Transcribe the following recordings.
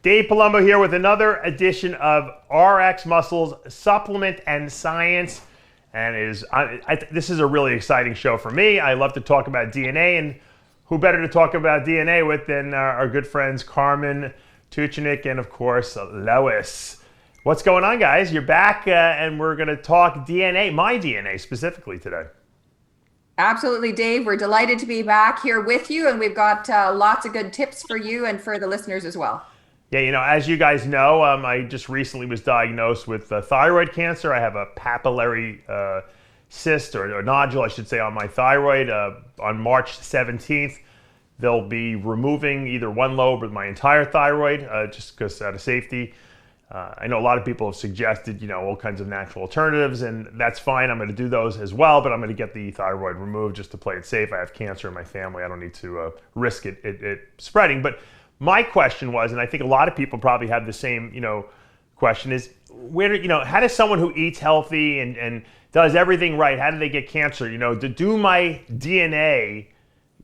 Dave Palumbo here with another edition of RX Muscles Supplement and Science. And this is a really exciting show for me. I love to talk about DNA, and who better to talk about DNA with than our good friends Carmen Tocheniuk and, of course, Lois. What's going on, guys? You're back, and we're going to talk DNA, my DNA specifically today. Absolutely, Dave. We're delighted to be back here with you, and we've got lots of good tips for you and for the listeners as well. Yeah, you know, as you guys know, I just recently was diagnosed with thyroid cancer. I have a papillary cyst or nodule, I should say, on my thyroid. On March 17th, they'll be removing either one lobe or my entire thyroid, just because out of safety. I know a lot of people have suggested, you know, all kinds of natural alternatives, and that's fine. I'm going to do those as well, but I'm going to get the thyroid removed just to play it safe. I have cancer in my family. I don't need to risk it spreading. But my question was, and I think a lot of people probably have the same, question is, how does someone who eats healthy and does everything right, how do they get cancer? Do my DNA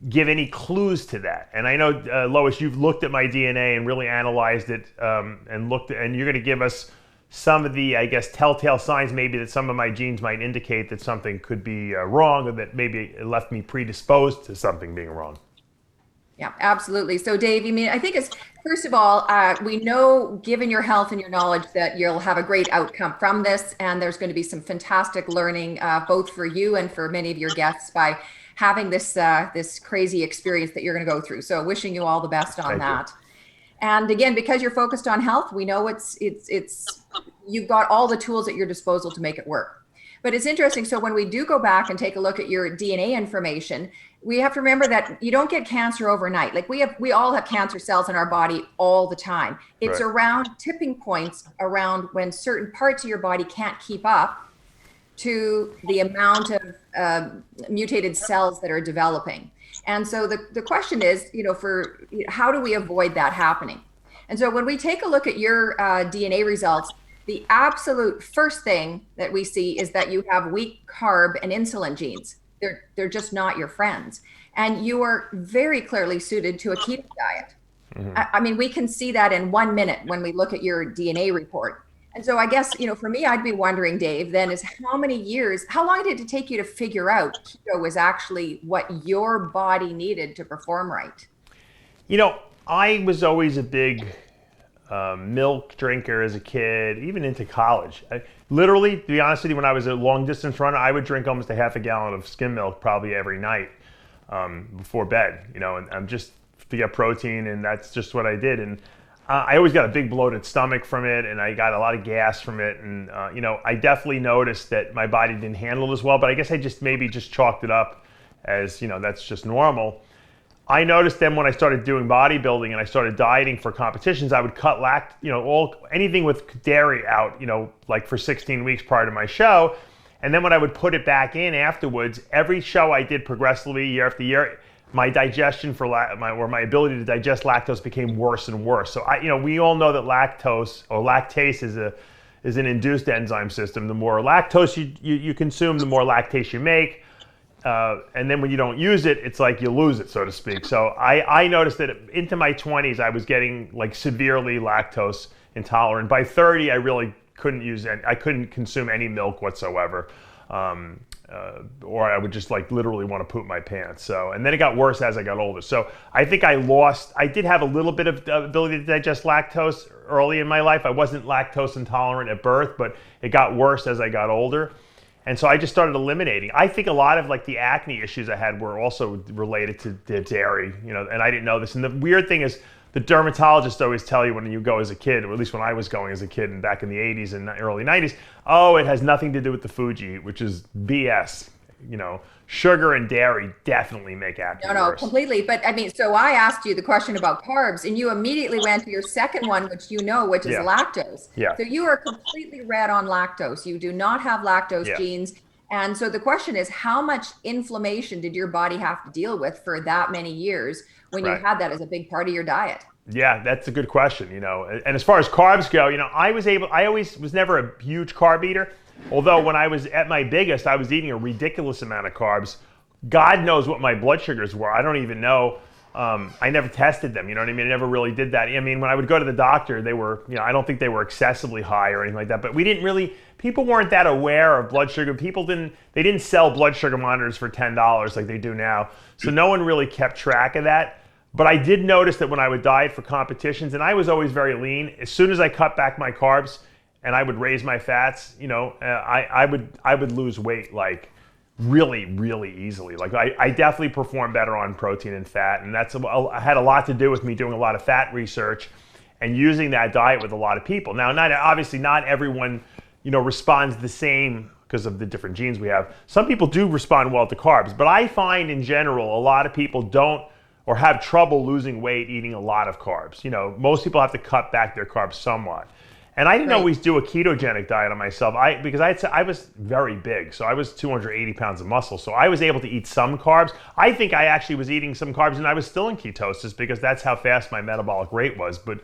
give any clues to that? And I know, Lois, you've looked at my DNA and really analyzed it, and you're going to give us some of the, I guess, telltale signs maybe that some of my genes might indicate that something could be wrong, or that maybe it left me predisposed to something being wrong. Yeah, absolutely. So Dave, I think first of all, we know, given your health and your knowledge, that you'll have a great outcome from this. And there's going to be some fantastic learning, both for you and for many of your guests, by having this crazy experience that you're going to go through. So wishing you all the best on that. And again, because you're focused on health, we know you've got all the tools at your disposal to make it work. But it's interesting. So when we do go back and take a look at your DNA information, we have to remember that you don't get cancer overnight. Like we all have cancer cells in our body all the time. It's right. Around tipping points, around when certain parts of your body can't keep up to the amount of mutated cells that are developing. And so the question is, how do we avoid that happening? And so when we take a look at your DNA results, the absolute first thing that we see is that you have weak carb and insulin genes. They're just not your friends. And you are very clearly suited to a keto diet. Mm-hmm. I mean, we can see that in 1 minute when we look at your DNA report. And so I guess, for me, I'd be wondering, Dave, then is how long did it take you to figure out keto was actually what your body needed to perform right? I was always a big milk drinker as a kid, even into college. Literally, to be honest with you, when I was a long distance runner, I would drink almost a half a gallon of skim milk probably every night before bed, and I'm just to get protein, and that's just what I did. And I always got a big bloated stomach from it, and I got a lot of gas from it. And, I definitely noticed that my body didn't handle it as well, but I guess I just chalked it up as, that's just normal. I noticed then when I started doing bodybuilding and I started dieting for competitions, I would cut anything with dairy out, like for 16 weeks prior to my show. And then when I would put it back in afterwards, every show I did progressively year after year, my digestion my ability to digest lactose became worse and worse. So we all know that lactase is an induced enzyme system. The more lactose you consume, the more lactase you make. And then when you don't use it, it's like you lose it, so to speak. So I noticed that into my 20s, I was getting like severely lactose intolerant. By 30, I really couldn't consume any milk whatsoever. Or I would just literally want to poop my pants. So, and then it got worse as I got older. So I think I did have a little bit of ability to digest lactose early in my life. I wasn't lactose intolerant at birth, but it got worse as I got older. And so I just started eliminating. I think a lot of the acne issues I had were also related to dairy, and I didn't know this. And the weird thing is the dermatologists always tell you when you go as a kid, or at least when I was going as a kid and back in the 80s and early 90s, it has nothing to do with the food you eat, which is BS. Sugar and dairy definitely make acne No, worse. completely. But so I asked you the question about carbs, and you immediately went to your second one, which is lactose. Yeah. So you are completely red on lactose. You do not have lactose genes. And so the question is, how much inflammation did your body have to deal with for that many years when you had that as a big part of your diet? Yeah, that's a good question, And as far as carbs go, I always was never a huge carb eater. Although when I was at my biggest, I was eating a ridiculous amount of carbs. God knows what my blood sugars were. I don't even know. I never tested them, you know what I mean? I never really did that. I mean, when I would go to the doctor, they were, I don't think they were excessively high or anything like that, but people weren't that aware of blood sugar. They didn't sell blood sugar monitors for $10 like they do now. So no one really kept track of that. But I did notice that when I would diet for competitions, and I was always very lean, as soon as I cut back my carbs and I would raise my fats, I would lose weight like really, really easily. Like I definitely perform better on protein and fat, and that's had a lot to do with me doing a lot of fat research and using that diet with a lot of people. Now, obviously not everyone, responds the same because of the different genes we have. Some people do respond well to carbs, but I find in general a lot of people don't or have trouble losing weight eating a lot of carbs. Most people have to cut back their carbs somewhat. And I didn't always do a ketogenic diet on myself because I was very big. So I was 280 pounds of muscle. So I was able to eat some carbs. I think I actually was eating some carbs and I was still in ketosis because that's how fast my metabolic rate was. But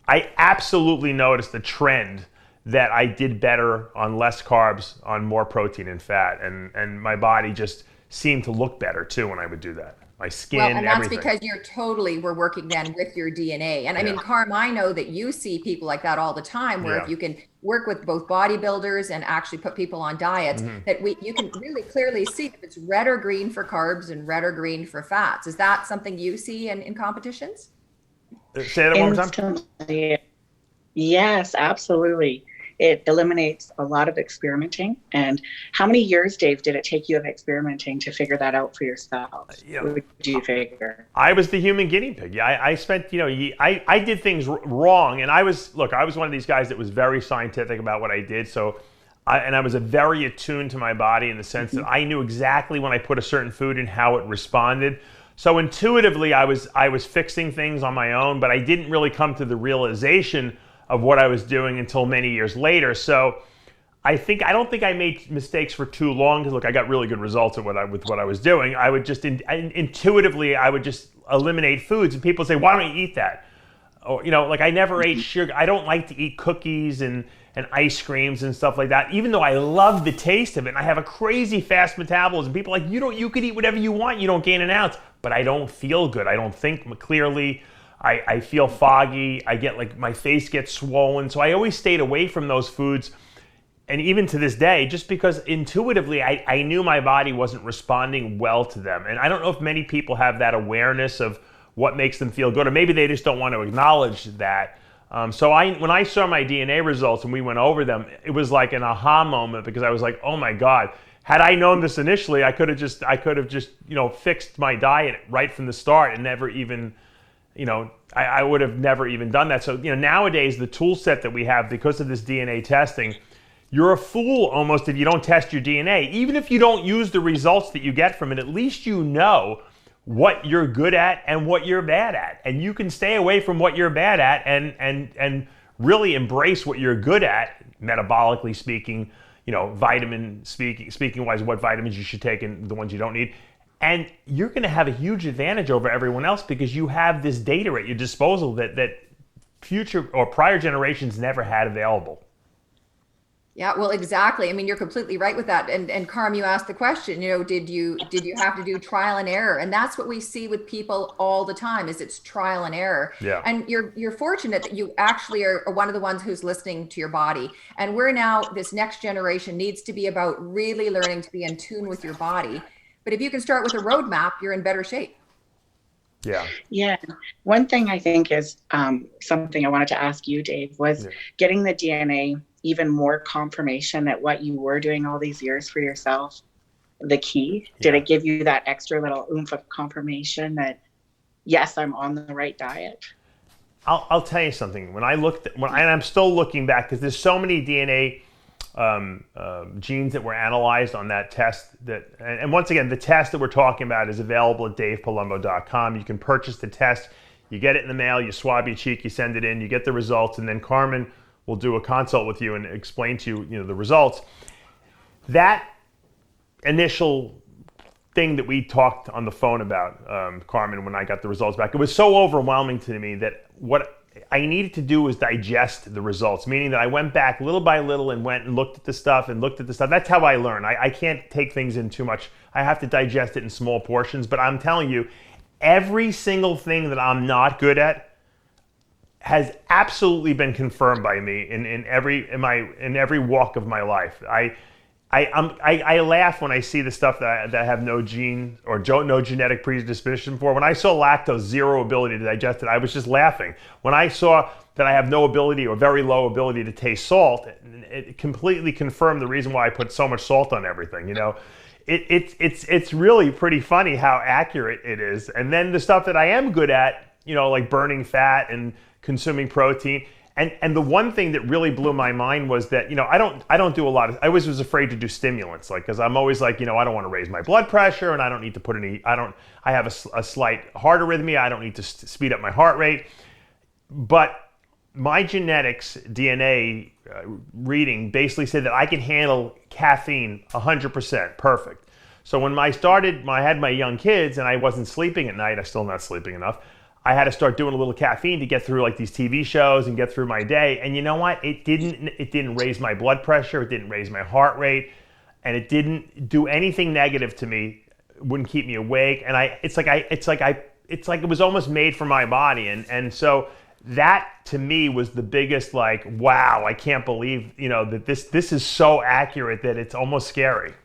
I absolutely noticed a trend that I did better on less carbs, on more protein and fat. And my body just seemed to look better too when I would do that. My skin, and that's everything. because we're working then with your DNA. And I mean, Carm, I know that you see people like that all the time, where if you can work with both bodybuilders and actually put people on diets, that you can really clearly see if it's red or green for carbs and red or green for fats. Is that something you see in competitions? Say that one more time. Yes, absolutely. It eliminates a lot of experimenting. And how many years, Dave, did it take you of experimenting to figure that out for yourself? What did you figure? I was the human guinea pig. I spent, I did things wrong. And I was one of these guys that was very scientific about what I did. So, I was very attuned to my body in the sense that I knew exactly when I put a certain food in how it responded. So intuitively, I was fixing things on my own, but I didn't really come to the realization of what I was doing until many years later. So I don't think I made mistakes for too long because I got really good results with what I was doing. I would just intuitively, I would just eliminate foods, and people say, why don't you eat that? Or, I never ate sugar. I don't like to eat cookies and ice creams and stuff like that, even though I love the taste of it. And I have a crazy fast metabolism. People are like, you could eat whatever you want. You don't gain an ounce, but I don't feel good. I don't think clearly. I feel foggy. I get my face gets swollen. So I always stayed away from those foods. And even to this day, just because intuitively I knew my body wasn't responding well to them. And I don't know if many people have that awareness of what makes them feel good, or maybe they just don't want to acknowledge that. So when I saw my DNA results and we went over them, it was like an aha moment because I was like, oh my God, had I known this initially, I could have just fixed my diet right from the start and never even, I would have never even done that. So, nowadays the tool set that we have because of this DNA testing, you're a fool almost if you don't test your DNA. Even if you don't use the results that you get from it, at least you know what you're good at and what you're bad at. And you can stay away from what you're bad at and really embrace what you're good at, metabolically speaking, vitamin speaking wise, what vitamins you should take and the ones you don't need. And you're going to have a huge advantage over everyone else because you have this data at your disposal that future or prior generations never had available. Yeah, well, exactly. I mean, you're completely right with that. And Carm, you asked the question, did you have to do trial and error? And that's what we see with people all the time is it's trial and error. Yeah. And you're fortunate that you actually are one of the ones who's listening to your body. And we're now, this next generation needs to be about really learning to be in tune with your body. But if you can start with a roadmap, you're in better shape. Yeah. Yeah. One thing I think is something I wanted to ask you, Dave, was getting the DNA even more confirmation that what you were doing all these years for yourself, the key. Did it give you that extra little oomph of confirmation that, yes, I'm on the right diet? I'll tell you something. When and I'm still looking back because there's so many DNA genes that were analyzed on that test and once again, the test that we're talking about is available at davepalumbo.com. You can purchase the test, you get it in the mail, you swab your cheek, you send it in, you get the results, and then Carmen will do a consult with you and explain to you, the results. That initial thing that we talked on the phone about, Carmen, when I got the results back, it was so overwhelming to me that what I needed to do was digest the results, meaning that I went back little by little and went and looked at the stuff. That's how I learn. I can't take things in too much. I have to digest it in small portions, but I'm telling you, every single thing that I'm not good at has absolutely been confirmed by me in every walk of my life. I laugh when I see the stuff that I have no gene or no genetic predisposition for. When I saw lactose, zero ability to digest it, I was just laughing. When I saw that I have no ability or very low ability to taste salt, it completely confirmed the reason why I put so much salt on everything. You know, it's really pretty funny how accurate it is. And then the stuff that I am good at, you know, like burning fat and consuming protein. And the one thing that really blew my mind was that, you know, I don't do a lot of, I always was afraid to do stimulants, like, because I'm always like, you know, I don't want to raise my blood pressure, and I don't need to put any, I have a slight heart arrhythmia, I don't need to speed up my heart rate. But my genetics DNA reading basically said that I can handle caffeine 100% perfect. So when I had my young kids and I wasn't sleeping at night, I'm still not sleeping enough, I had to start doing a little caffeine to get through like these TV shows and get through my day. And you know what? It didn't raise my blood pressure. It didn't raise my heart rate, and it didn't do anything negative to me. It wouldn't keep me awake. And it's like it was almost made for my body. And so that to me was the biggest, like, wow, I can't believe, you know, that this is so accurate that it's almost scary.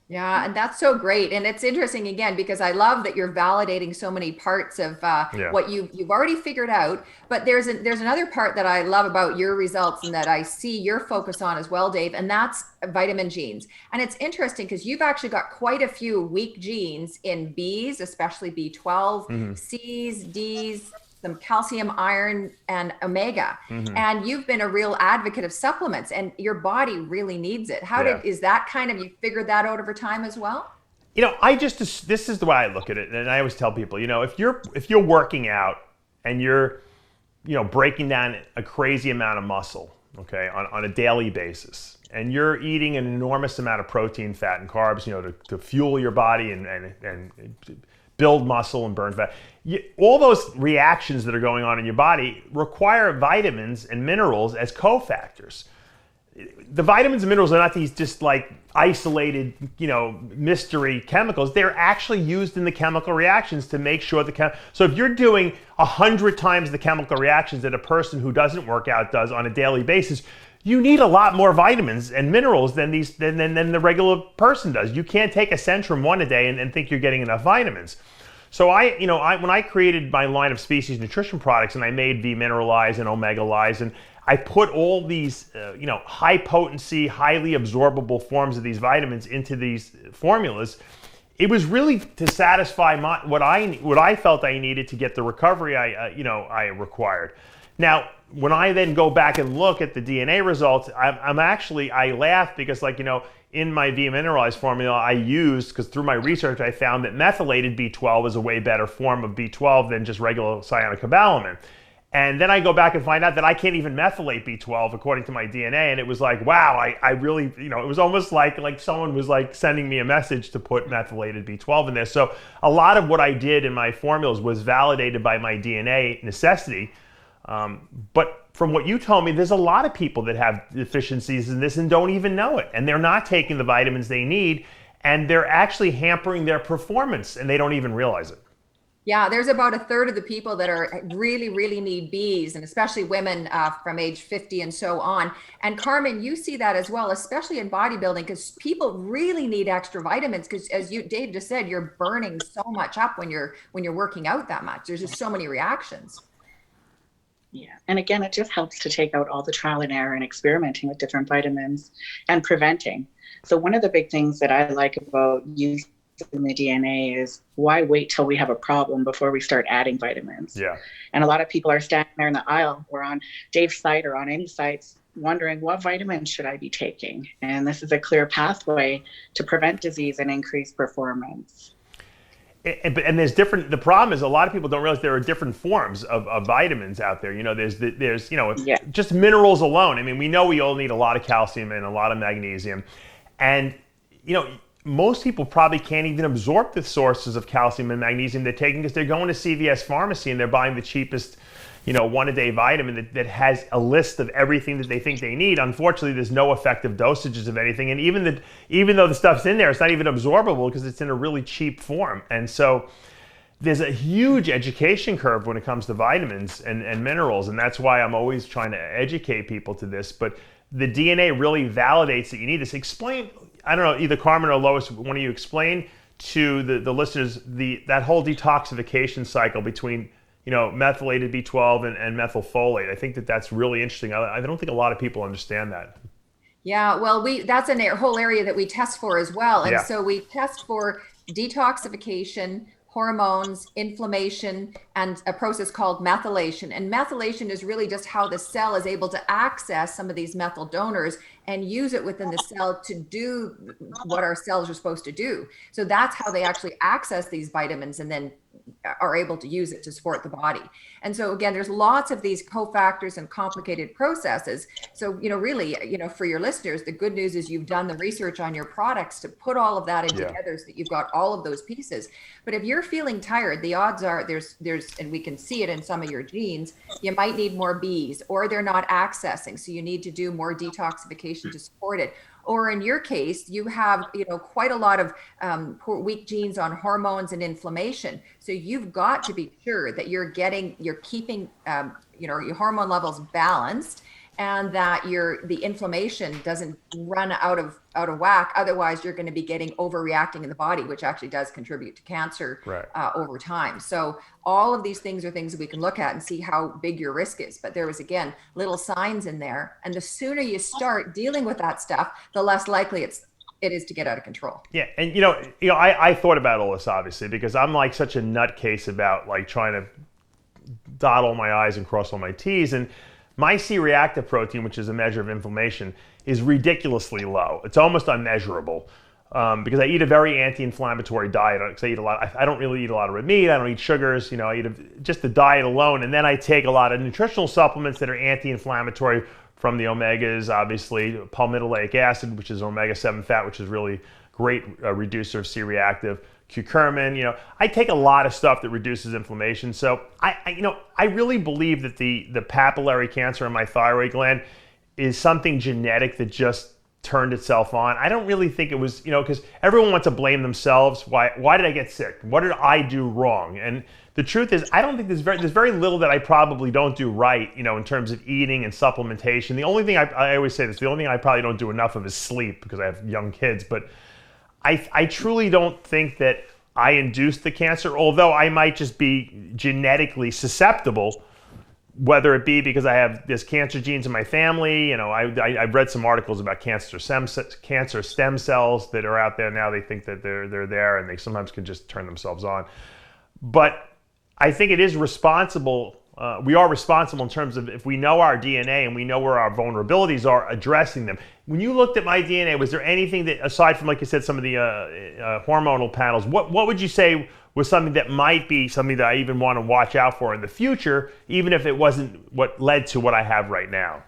Yeah, and that's so great. And it's interesting again, because I love that you're validating so many parts of what you've already figured out. But there's another part that I love about your results and that I see your focus on as well, Dave, and that's vitamin genes. And it's interesting because you've actually got quite a few weak genes in Bs, especially B12, Cs, Ds, some calcium, iron, and omega. And you've been a real advocate of supplements, and your body really needs it. Is that kind of, you figured that out over time as well? You know, this is the way I look at it. And I always tell people, you know, if you're working out and you're, you know, breaking down a crazy amount of muscle, okay, on a daily basis, and you're eating an enormous amount of protein, fat, and carbs, you know, to fuel your body and build muscle and burn fat. All those reactions that are going on in your body require vitamins and minerals as cofactors. The vitamins and minerals are not these just like isolated, you know, mystery chemicals. They're actually used in the chemical reactions to make sure so if you're doing 100 times the chemical reactions that a person who doesn't work out does on a daily basis, you need a lot more vitamins and minerals than the regular person does. You can't take a Centrum 1 a day and think you're getting enough vitamins. So when I created my line of species nutrition products and I made V-Mineralize and Omega-Lize, and I put all these high potency, highly absorbable forms of these vitamins into these formulas, it was really to satisfy what I felt I needed to get the recovery I required. Now, when I then go back and look at the DNA results, I laugh because, like, you know, in my V-Mineralize formula I used, because through my research I found that methylated B12 is a way better form of B12 than just regular cyanocobalamin. And then I go back and find out that I can't even methylate B12 according to my DNA. And it was like, wow, I really, you know, it was almost like someone was like sending me a message to put methylated B12 in there. So a lot of what I did in my formulas was validated by my DNA necessity. But from what you told me, there's a lot of people that have deficiencies in this and don't even know it. And they're not taking the vitamins they need, and they're actually hampering their performance, and they don't even realize it. Yeah, there's about a third of the people that are really, really need Bs, and especially women from age 50 and so on. And Carmen, you see that as well, especially in bodybuilding, because people really need extra vitamins. Because as Dave just said, you're burning so much up when you're working out that much. There's just so many reactions. Yeah. And again, it just helps to take out all the trial and error and experimenting with different vitamins and preventing. So one of the big things that I like about using the DNA is, why wait till we have a problem before we start adding vitamins? Yeah. And a lot of people are standing there in the aisle or on Dave's site or on any sites wondering, what vitamins should I be taking? And this is a clear pathway to prevent disease and increase performance. And there's different, the problem is a lot of people don't realize there are different forms of vitamins out there. You know, there's just minerals alone. I mean, we know we all need a lot of calcium and a lot of magnesium. And, you know, most people probably can't even absorb the sources of calcium and magnesium they're taking, because they're going to CVS pharmacy and they're buying the cheapest, you know, one-a-day vitamin that has a list of everything that they think they need. Unfortunately, there's no effective dosages of anything. And even though the stuff's in there, it's not even absorbable because it's in a really cheap form. And so there's a huge education curve when it comes to vitamins and minerals, and that's why I'm always trying to educate people to this. But the DNA really validates that you need this. Explain, I don't know, either Carmen or Lois, one of you explain to the listeners that whole detoxification cycle between methylated B12 and methylfolate. I think that's really interesting. I don't think a lot of people understand that. Yeah, well, that's a whole area that we test for as well. And so we test for detoxification, hormones, inflammation, and a process called methylation. And methylation is really just how the cell is able to access some of these methyl donors and use it within the cell to do what our cells are supposed to do. So that's how they actually access these vitamins and then are able to use it to support the body. And so again, there's lots of these cofactors and complicated processes. So, really, for your listeners, the good news is you've done the research on your products to put all of that in together so that you've got all of those pieces. But if you're feeling tired, the odds are there's, and we can see it in some of your genes, you might need more Bs, or they're not accessing. So you need to do more detoxification to support it. Or in your case, you have, quite a lot of weak genes on hormones and inflammation. So you've got to be sure that you're keeping, your hormone levels balanced, and that the inflammation doesn't run out of whack. Otherwise, you're going to be getting overreacting in the body, which actually does contribute to cancer over time. So all of these things are things that we can look at and see how big your risk is. But there was, again, little signs in there. And the sooner you start dealing with that stuff, the less likely it is to get out of control. Yeah, and I thought about all this obviously because I'm like such a nutcase about like trying to dot all my I's and cross all my T's, and my C-reactive protein, which is a measure of inflammation, is ridiculously low. It's almost unmeasurable because I eat a very anti-inflammatory diet. Because I eat a lot. I don't really eat a lot of red meat. I don't eat sugars. I eat just the diet alone, and then I take a lot of nutritional supplements that are anti-inflammatory from the omegas. Obviously, palmitoleic acid, which is omega-7 fat, which is really great reducer of C-reactive. Curcumin, I take a lot of stuff that reduces inflammation. So I really believe that the papillary cancer in my thyroid gland is something genetic that just turned itself on. I don't really think it was, because everyone wants to blame themselves. Why did I get sick? What did I do wrong? And the truth is, I don't think there's very little that I probably don't do right, in terms of eating and supplementation. The only thing I always say this, the only thing I probably don't do enough of is sleep because I have young kids. But I truly don't think that I induced the cancer, although I might just be genetically susceptible, whether it be because there's cancer genes in my family. I've read some articles about cancer stem cells that are out there now. They think that they're there, and they sometimes can just turn themselves on. But I think it is responsible. We are responsible in terms of if we know our DNA and we know where our vulnerabilities are, addressing them. When you looked at my DNA, was there anything that, aside from, like you said, some of the hormonal panels, what would you say was something that might be something that I even want to watch out for in the future, even if it wasn't what led to what I have right now?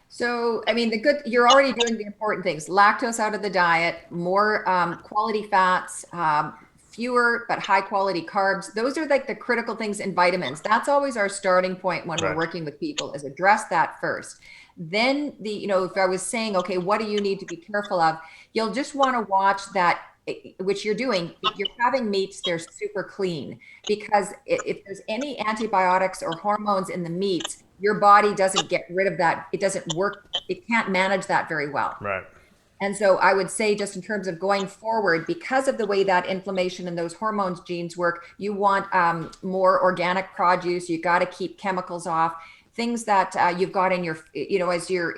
So, you're already doing the important things. Lactose out of the diet, more quality fats, fewer but high quality carbs. Those are like the critical things in vitamins. That's always our starting point when we're working with people, is address that first. Then if I was saying, okay, what do you need to be careful of? You'll just want to watch that, which you're doing. If you're having meats, they're super clean, because if there's any antibiotics or hormones in the meats, your body doesn't get rid of that. It doesn't work. It can't manage that very well. Right. And so I would say, just in terms of going forward, because of the way that inflammation and those hormones genes work, you want more organic produce. You got to keep chemicals off, things that you've got in your, as your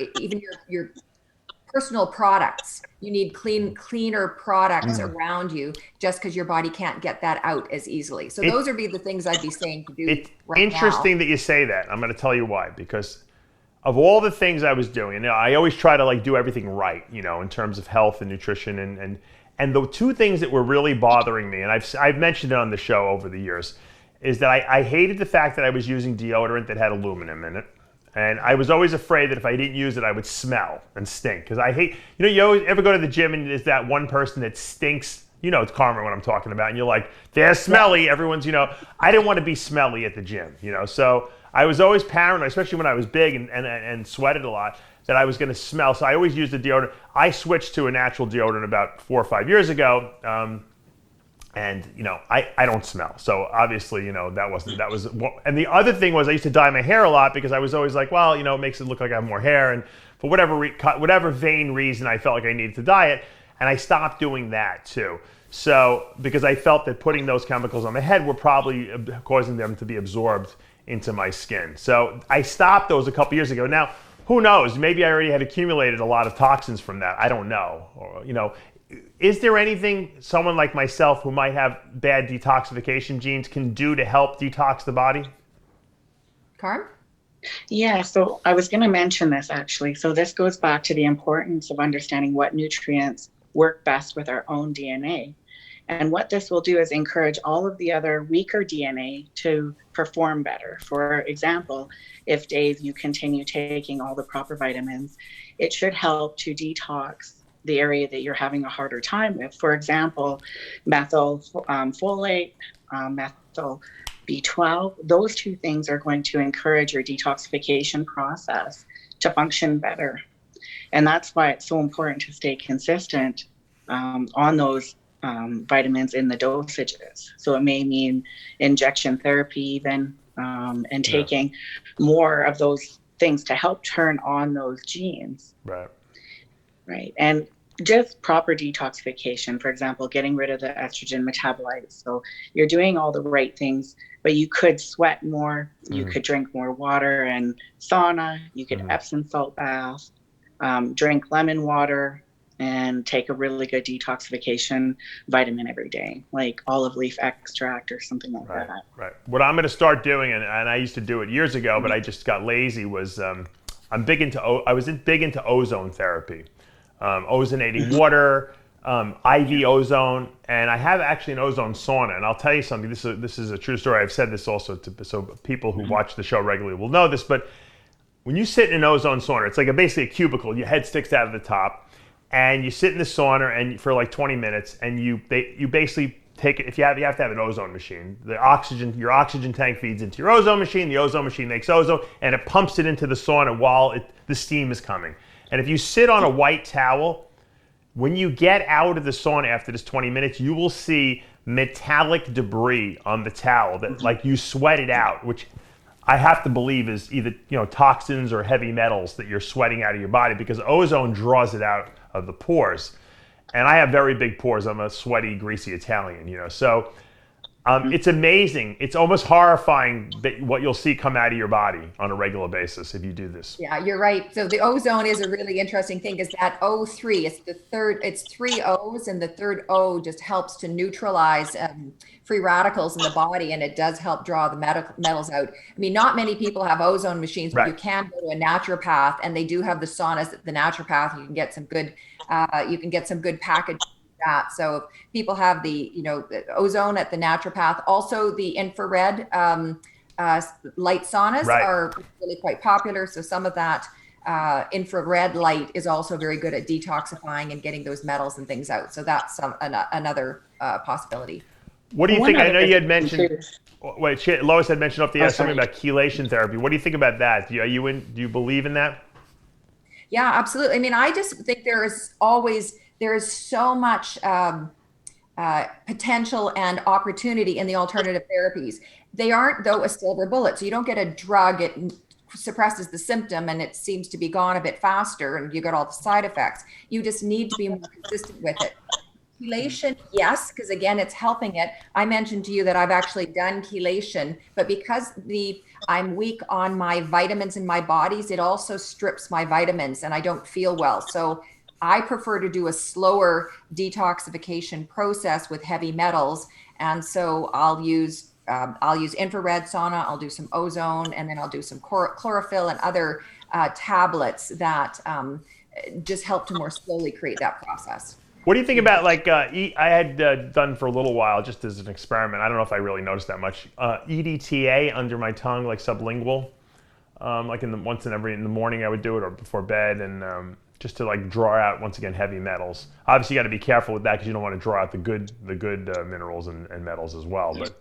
personal products. You need cleaner products around you, just because your body can't get that out as easily. So those would be the things I'd be saying to do. It's interesting that you say that. I'm going to tell you why. Because of all the things I was doing, I always try to do everything right, in terms of health and nutrition, and the two things that were really bothering me, and I've mentioned it on the show over the years, is that I hated the fact that I was using deodorant that had aluminum in it, and I was always afraid that if I didn't use it, I would smell and stink. Because I hate, you always ever go to the gym and there's that one person that stinks. It's Carmen what I'm talking about, and you're like, they're smelly. Everyone's, I didn't want to be smelly at the gym, so I was always paranoid, especially when I was big and sweated a lot, that I was going to smell. So I always used a deodorant. I switched to a natural deodorant about 4 or 5 years ago. And, I don't smell. So obviously, that was, and the other thing was I used to dye my hair a lot because I was always like, well, it makes it look like I have more hair. And for whatever vain reason, I felt like I needed to dye it. And I stopped doing that too. So, because I felt that putting those chemicals on my head were probably causing them to be absorbed into my skin. So I stopped those a couple years ago. Now, who knows? Maybe I already had accumulated a lot of toxins from that. I don't know. Or, is there anything someone like myself who might have bad detoxification genes can do to help detox the body? Carm? Yeah, so I was going to mention this actually. So this goes back to the importance of understanding what nutrients work best with our own DNA. And what this will do is encourage all of the other weaker DNA to perform better. For example, if Dave, you continue taking all the proper vitamins, it should help to detox the area that you're having a harder time with. For example, methyl folate, methyl B12, those two things are going to encourage your detoxification process to function better. And that's why it's so important to stay consistent on those vitamins in the dosages. So it may mean injection therapy even, and taking more of those things to help turn on those genes. Right. And just proper detoxification, for example, getting rid of the estrogen metabolites. So you're doing all the right things, but you could sweat more, you could drink more water and sauna, you could Epsom salt bath, drink lemon water, and take a really good detoxification vitamin every day, like olive leaf extract or something like that. Right. What I'm going to start doing, and I used to do it years ago, but I just got lazy, was I was big into ozone therapy, ozonating water, IV ozone, and I have actually an ozone sauna. And I'll tell you something. This is a true story. I've said this also so people who watch the show regularly will know this. But when you sit in an ozone sauna, it's like basically a cubicle. Your head sticks out of the top. And you sit in the sauna and for like 20 minutes, and you basically take it. If you have to have an ozone machine. Your oxygen tank feeds into your ozone machine. The ozone machine makes ozone, and it pumps it into the sauna while the steam is coming. And if you sit on a white towel, when you get out of the sauna after this 20 minutes, you will see metallic debris on the towel that like you sweat it out, which I have to believe is either toxins or heavy metals that you're sweating out of your body, because ozone draws it out of the pores. And I have very big pores. I'm a sweaty, greasy Italian, so it's amazing. It's almost horrifying what you'll see come out of your body on a regular basis if you do this. Yeah, you're right. So the ozone is a really interesting thing, is that O3, it's 3 O's, and the third O just helps to neutralize free radicals in the body, and it does help draw the metals out. I mean, not many people have ozone machines, but you can go to a naturopath, and they do have the saunas at the naturopath. You can get some good package that. So if people have the ozone at the naturopath, also the infrared light saunas are really quite popular. So some of that infrared light is also very good at detoxifying and getting those metals and things out. So that's another possibility. What do you think? I know you had mentioned. Lois had mentioned off the air something about chelation therapy. What do you think about that? Do you believe in that? Yeah, absolutely. I mean, I just think there is so much potential and opportunity in the alternative therapies. They aren't, though, a silver bullet. So you don't get a drug, it suppresses the symptom and it seems to be gone a bit faster and you got all the side effects. You just need to be more consistent with it. Chelation, yes, because again, it's helping it. I mentioned to you that I've actually done chelation, but because I'm weak on my vitamins in my bodies, it also strips my vitamins and I don't feel well. So I prefer to do a slower detoxification process with heavy metals. And so I'll use infrared sauna, I'll do some ozone, and then I'll do some chlorophyll and other tablets that just help to more slowly create that process. What do you think about I had done for a little while just as an experiment. I don't know if I really noticed that much. EDTA under my tongue, like sublingual, like in the morning I would do it, or before bed, and just to draw out once again heavy metals. Obviously, you got to be careful with that because you don't want to draw out the good minerals and metals as well. But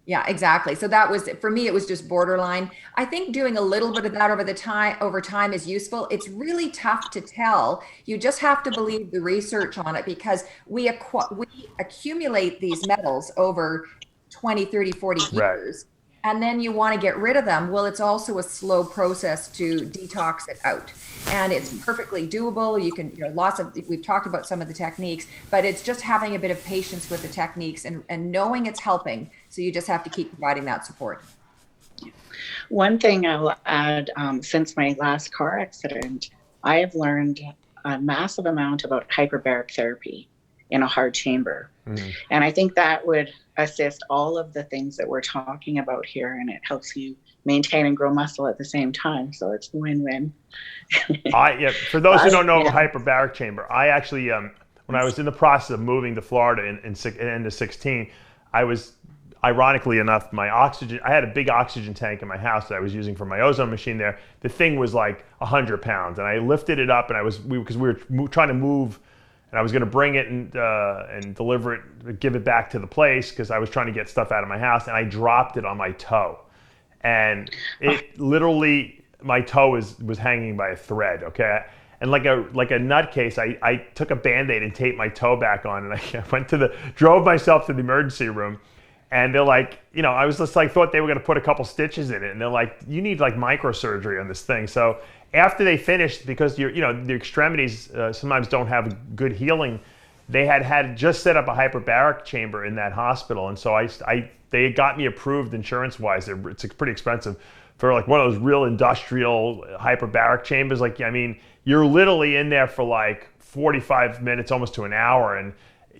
Yeah, exactly. So that was, for me, it was just borderline. I think doing a little bit of that over time is useful. It's really tough to tell. You just have to believe the research on it, because we accumulate these metals over 20, 30, 40 Right. years. And then you want to get rid of them. Well, it's also a slow process to detox it out. And it's perfectly doable. You can, we've talked about some of the techniques, but it's just having a bit of patience with the techniques and knowing it's helping. So you just have to keep providing that support. One thing I'll add, since my last car accident, I have learned a massive amount about hyperbaric therapy in a hard chamber. Mm-hmm. And I think that would assist all of the things that we're talking about here, and it helps you maintain and grow muscle at the same time. So it's win-win. For those who don't know the hyperbaric chamber, I actually, when I was in the process of moving to Florida in end of 16, I was, ironically enough, I had a big oxygen tank in my house that I was using for my ozone machine there. The thing was like 100 pounds, and I lifted it up, and because we were trying to move, and I was going to bring it and deliver it, give it back to the place, because I was trying to get stuff out of my house, and I dropped it on my toe. And it literally, my toe was hanging by a thread, okay? And like a nutcase, I took a Band-Aid and taped my toe back on, and I drove myself to the emergency room. And they're like, I was just like, thought they were going to put a couple stitches in it. And they're like, you need like microsurgery on this thing. So after they finished, because the extremities sometimes don't have good healing, they had just set up a hyperbaric chamber in that hospital. And so they got me approved insurance-wise. It's pretty expensive for like one of those real industrial hyperbaric chambers. Like, I mean, you're literally in there for like 45 minutes, almost to an hour. And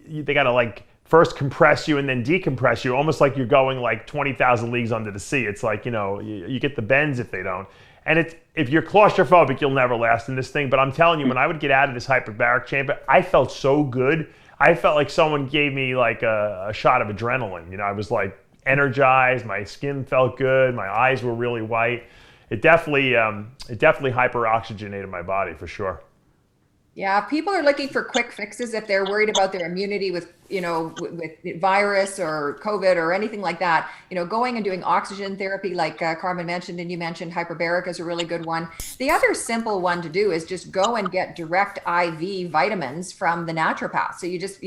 they got to like first compress you and then decompress you, almost like you're going like 20,000 leagues under the sea. It's like, you get the bends if they don't. And if you're claustrophobic, you'll never last in this thing. But I'm telling you, when I would get out of this hyperbaric chamber, I felt so good. I felt like someone gave me like a shot of adrenaline. I was like energized. My skin felt good. My eyes were really white. It definitely hyperoxygenated my body for sure. Yeah, people are looking for quick fixes if they're worried about their immunity with virus or COVID or anything like that. Going and doing oxygen therapy, like Carmen mentioned, and you mentioned hyperbaric is a really good one. The other simple one to do is just go and get direct IV vitamins from the naturopath. So you just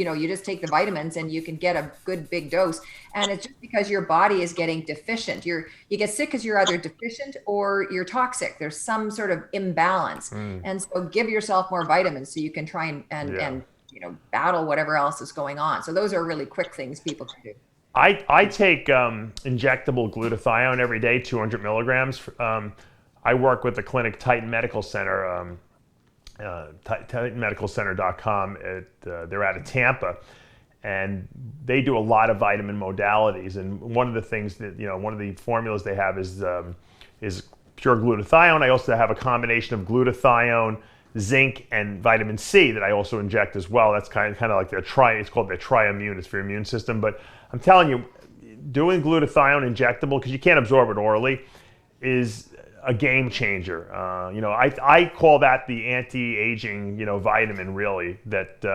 take the vitamins and you can get a good big dose. And it's just because your body is getting deficient. You get sick because you're either deficient or you're toxic. There's some sort of imbalance. And so give yourself more vitamins so you can try and battle whatever else is going on. So those are really quick things people can do. I take injectable glutathione every day, 200 milligrams. I work with the clinic Titan Medical Center, TitanMedicalCenter.com. They're out of Tampa. And they do a lot of vitamin modalities. And one of the things that, one of the formulas they have is pure glutathione. I also have a combination of glutathione, zinc, and vitamin C that I also inject as well. That's kind of like it's called their Triimmune. It's for your immune system. But I'm telling you, doing glutathione injectable, because you can't absorb it orally, is a game changer. I call that the anti-aging, vitamin, really. That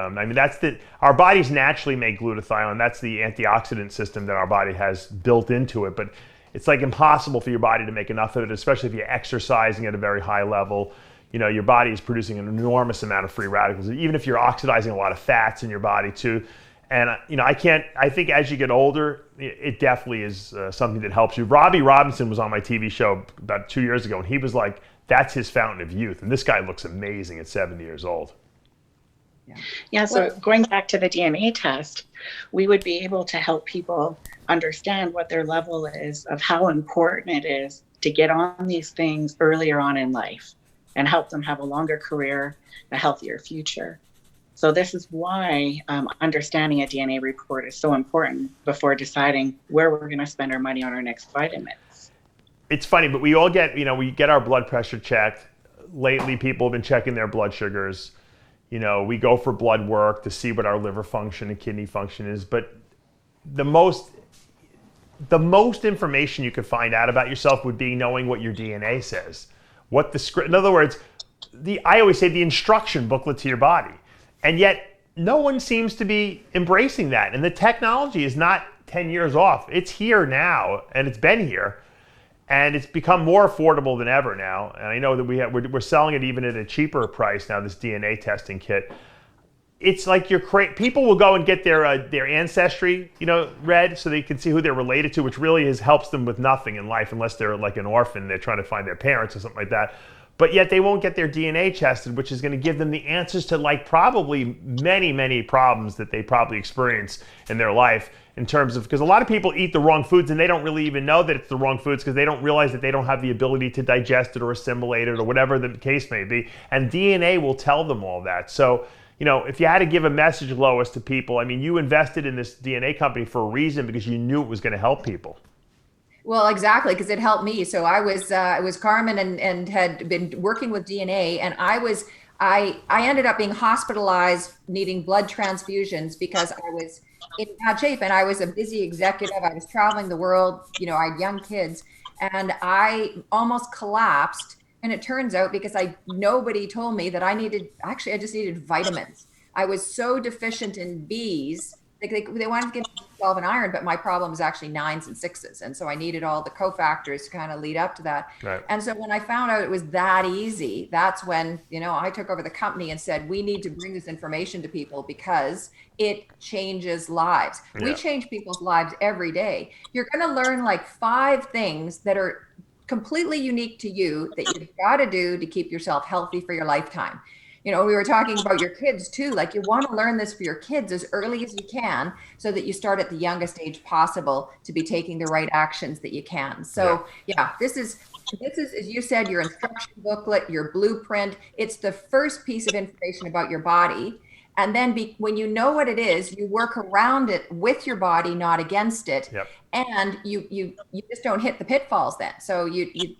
our bodies naturally make glutathione. That's the antioxidant system that our body has built into it. But it's like impossible for your body to make enough of it, especially if you're exercising at a very high level. Your body is producing an enormous amount of free radicals, even if you're oxidizing a lot of fats in your body too. And I think as you get older, it definitely is something that helps you. Robbie Robinson was on my TV show about 2 years ago, and he was like, that's his fountain of youth. And this guy looks amazing at 70 years old. Yeah, so going back to the DNA test, we would be able to help people understand what their level is, of how important it is to get on these things earlier on in life and help them have a longer career, a healthier future. So this is why understanding a DNA report is so important before deciding where we're going to spend our money on our next vitamins. It's funny, but we all get, we get our blood pressure checked. Lately, people have been checking their blood sugars. We go for blood work to see what our liver function and kidney function is. But the most information you could find out about yourself would be knowing what your DNA says. What the script, in other words, I always say the instruction booklet to your body. And yet no one seems to be embracing that. And the technology is not 10 years off. It's here now, and it's been here. And it's become more affordable than ever now. And I know that we're selling it even at a cheaper price now, this DNA testing kit. It's like people will go and get their ancestry, read so they can see who they're related to, which really helps them with nothing in life unless they're like an orphan. They're trying to find their parents or something like that. But yet they won't get their DNA tested, which is going to give them the answers to like probably many, many problems that they probably experience in their life in terms of, because a lot of people eat the wrong foods and they don't really even know that it's the wrong foods because they don't realize that they don't have the ability to digest it or assimilate it or whatever the case may be. And DNA will tell them all that. So, if you had to give a message, Lois, to people, I mean, you invested in this DNA company for a reason because you knew it was going to help people. Well, exactly, because it helped me. So I was Carmen and had been working with DNA, and I ended up being hospitalized, needing blood transfusions because I was in bad shape and I was a busy executive. I was traveling the world, I had young kids, and I almost collapsed. And it turns out because nobody told me that I just needed vitamins. I was so deficient in Bs. They wanted to give me B12 and iron, but my problem was actually 9s and 6s. And so I needed all the cofactors to kind of lead up to that. Right. And so when I found out it was that easy, that's when, I took over the company and said, we need to bring this information to people because it changes lives. Yeah. We change people's lives every day. You're going to learn like 5 things that are completely unique to you that you've got to do to keep yourself healthy for your lifetime. We were talking about your kids too. Like you want to learn this for your kids as early as you can so that you start at the youngest age possible to be taking the right actions that you can. So this is, as you said, your instruction booklet, your blueprint. It's the first piece of information about your body. And then when you know what it is, you work around it with your body, not against it. Yep. And you just don't hit the pitfalls then. So you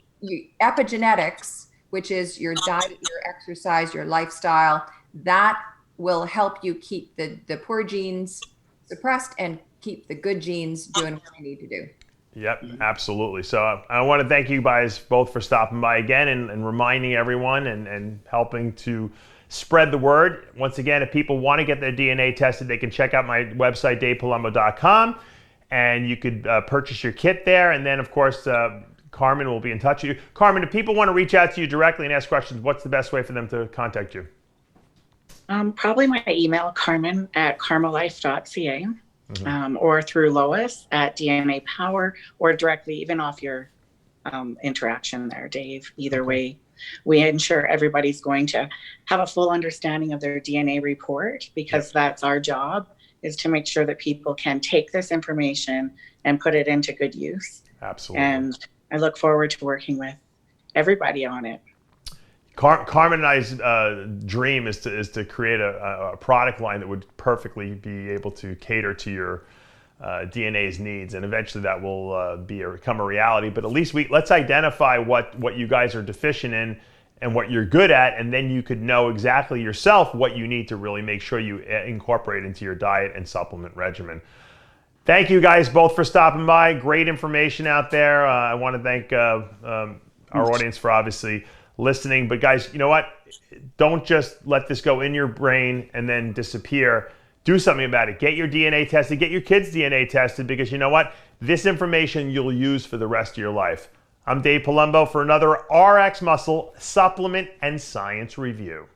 epigenetics, which is your diet, your exercise, your lifestyle, that will help you keep the poor genes suppressed and keep the good genes doing what they need to do. Yep, absolutely. So I want to thank you guys both for stopping by again and reminding everyone and helping to spread the word. Once again, if people want to get their DNA tested, they can check out my website, davepalumbo.com, and you could purchase your kit there. And then, of course, Carmen will be in touch with you. Carmen, if people want to reach out to you directly and ask questions, what's the best way for them to contact you? Probably my email, carmelife.ca, or through Lois at DNA Power, or directly even off your interaction there, Dave. Either way, we ensure everybody's going to have a full understanding of their DNA report because that's our job, is to make sure that people can take this information and put it into good use. Absolutely. And I look forward to working with everybody on it. Carmen and I's dream is to create a product line that would perfectly be able to cater to your DNA's needs, and eventually that will become a reality. But at least let's identify what you guys are deficient in and what you're good at, and then you could know exactly yourself what you need to really make sure you incorporate into your diet and supplement regimen. Thank you guys both for stopping by. Great information out there. I want to thank our audience for obviously listening. But guys, you know what? Don't just let this go in your brain and then disappear. Do something about it. Get your DNA tested. Get your kids' DNA tested, because you know what? This information you'll use for the rest of your life. I'm Dave Palumbo for another RX Muscle Supplement and Science Review.